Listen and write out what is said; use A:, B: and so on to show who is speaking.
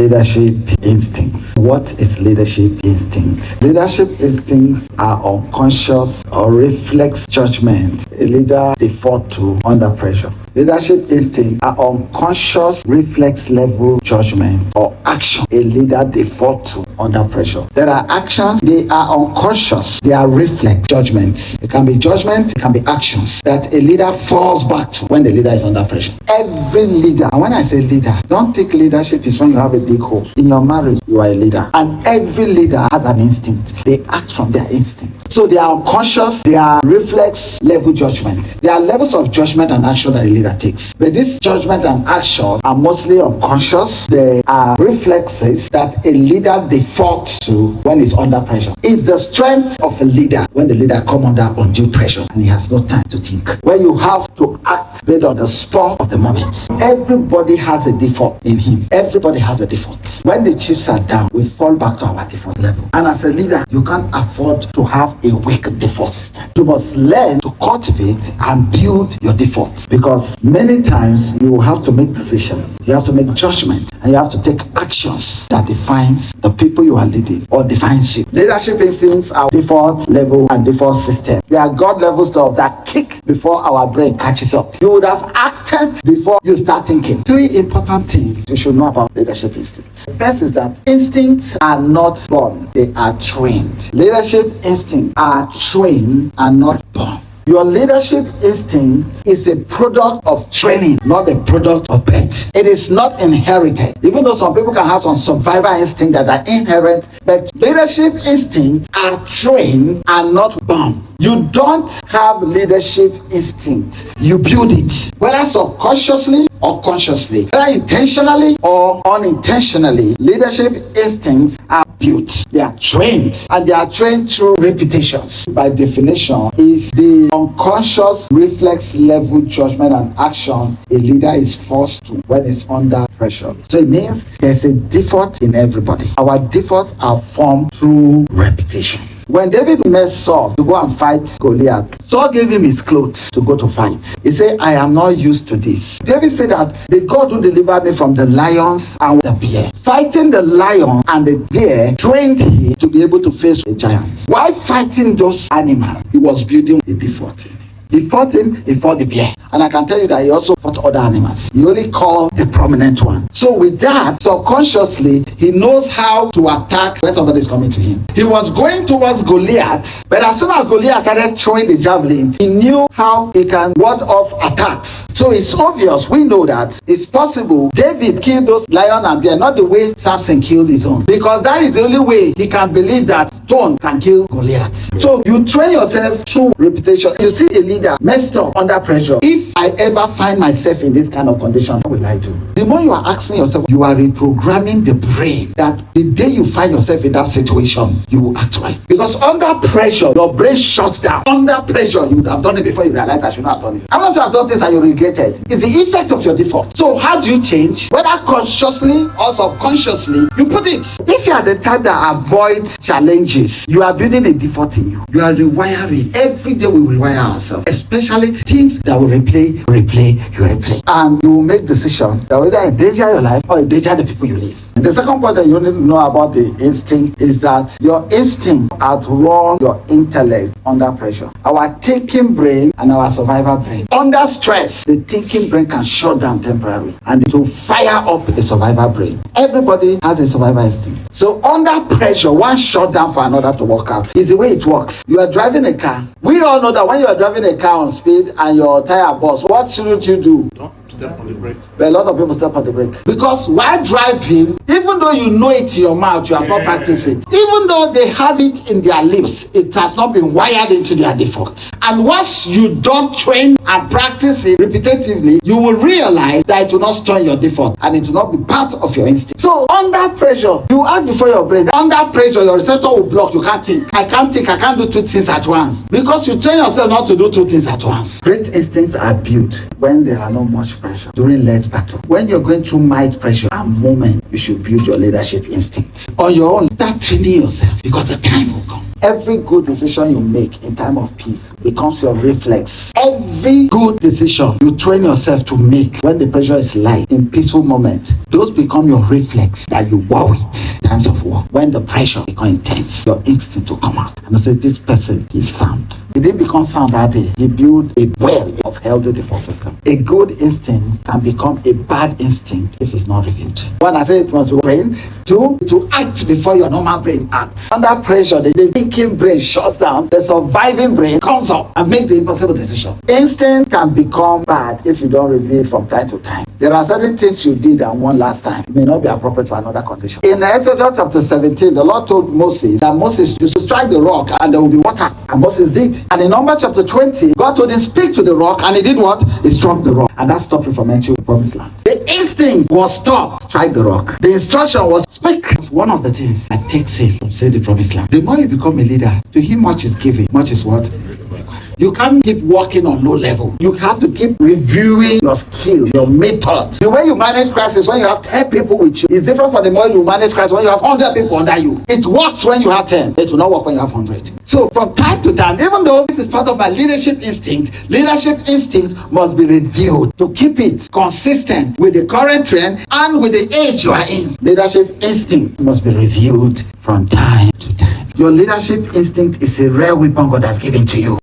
A: leadership instincts? What is leadership instincts? Leadership instincts are unconscious or reflex judgment a leader default to under pressure. Leadership instincts are unconscious reflex level judgment or action a leader default to under pressure. There are actions, they are unconscious, they are reflex judgments. It can be judgment, it can be actions that a leader falls back to when the leader is under pressure. Every leader, and when I say leader, don't think leadership is when you have a big hole. In your marriage, you are a leader. And every leader has an instinct. They act from their instinct. So they are unconscious, they are reflex level judgment. There are levels of judgment and action that a leader takes. But this judgment and action are mostly unconscious. They are reflexes that a leader defaults to when he's under pressure. It's the strength of a leader when the leader comes under undue pressure and he has no time to think. When you have to act based on the spur of the moment. Everybody has a default in him. Everybody has a default. When the chips are down, we fall back to our default level. And as a leader, you can't afford to have a weak default system. You must learn to cultivate and build your defaults, because many times you will have to make decisions, you have to make judgment, and you have to take actions that defines the people you are leading or defines you. Leadership instincts are default level and default system. They are God level stuff that kick before our brain catches up. You would have acted before you start thinking. 3 important things you should know about leadership instincts. First is that instincts are not born, they are trained. Leadership instincts are trained and not born. Your leadership instinct is a product of training, not a product of birth. It is not inherited. Even though some people can have some survival instinct that are inherent, but leadership instincts are trained and not born. You don't have leadership instinct. You build it, whether subconsciously or consciously, whether intentionally or unintentionally. Leadership instincts are built. They are trained, and they are trained through repetitions. By definition, is the unconscious reflex level judgment and action a leader is forced to when it's under pressure. So it means there's a default in everybody. Our defaults are formed through repetition. When David met Saul to go and fight Goliath, Saul gave him his clothes to go to fight. He said, I am not used to this. David said that the God who delivered me from the lions and the bear. Fighting the lion and the bear trained him to be able to face a giant. While fighting those animals, he was building a default in him. He fought him, he fought the bear. And I can tell you that he also fought other animals. He only called the prominent one. So with that, subconsciously, he knows how to attack when somebody is coming to him. He was going towards Goliath, but as soon as Goliath started throwing the javelin, he knew how he can ward off attacks. So it's obvious, we know that it's possible David killed those lion and bear, not the way Samson killed his own. Because that is the only way he can believe that stone can kill Goliath. So you train yourself through repetition. You see a leader messed up under pressure. If I ever find myself in this kind of condition, what will I do? The more you are asking yourself, you are reprogramming the brain that the day you find yourself in that situation, you will act right. Because under pressure, your brain shuts down. Under pressure, you would have done it before you realize I should not have done it. How much you have done this and you regretted? It's the effect of your default. So how do you change? Whether consciously or subconsciously, you put it. If you are the type that avoids challenges, you are building a default in you. You are rewiring. Every day we rewire ourselves, especially things that will replay. And you will make decisions that will either endanger your life or endanger the people you live. The second point that you need to know about the instinct is that your instinct outruns your intellect under pressure. Our thinking brain and our survival brain. Under stress, the thinking brain can shut down temporarily and it will fire up the survival brain. Everybody has a survival instinct. So under pressure, one shut down for another to work out. Is the way it works. You are driving a car. We all know that when you are driving a car on speed and your tire bursts, what shouldn't you do?
B: Step on the brake.
A: But a lot of people step on the brake. Because while driving, even though you know it in your mouth, you have not practiced it. Even though they have it in their lips, it has not been wired into their default. And once you don't train and practice it repetitively, you will realize that it will not store your default and it will not be part of your instinct. So under pressure, you act before your brain. Under pressure, your receptor will block. You can't think. I can't do 2 things at once. Because you train yourself not to do 2 things at once. Great instincts are built when there are not much pressure, during less battle. When you're going through mild pressure and moment, you should build your leadership instincts. On your own, start training yourself because the time will come. Every good decision you make in time of peace becomes your reflex. Every good decision you train yourself to make when the pressure is light in peaceful moment, those become your reflex that you war with in times of war. When the pressure becomes intense, your instinct will come out and say, this person is sound. He didn't become sound that day. He built a well of healthy default system. A good instinct can become a bad instinct if it's not reviewed. One, I say it must be trained. Two, to act before your normal brain acts. Under pressure, the thinking brain shuts down. The surviving brain comes up and makes the impossible decision. Instinct can become bad if you don't review it from time to time. There are certain things you did and one last time may not be appropriate for another condition. In Exodus chapter 17, the Lord told Moses that Moses used to strike the rock and there will be water. And Moses did. And in Numbers chapter 20, God told him speak to the rock, and he did what? He struck the rock. And that stopped him from entering the promised land. The instinct was stop, strike the rock. The instruction was speak. It's one of the things that takes him from say the promised land. The more you become a leader, to him much is given, much is what? You can't keep working on low level. You have to keep reviewing your skill, your method. The way you manage crisis when you have 10 people with you is different from the way you manage crisis when you have 100 people under you. It works when you have 10. It will not work when you have 100. So from time to time, even though this is part of my leadership instinct must be reviewed to keep it consistent with the current trend and with the age you are in. Leadership instinct must be reviewed from time to time. Your leadership instinct is a rare weapon God has given to you.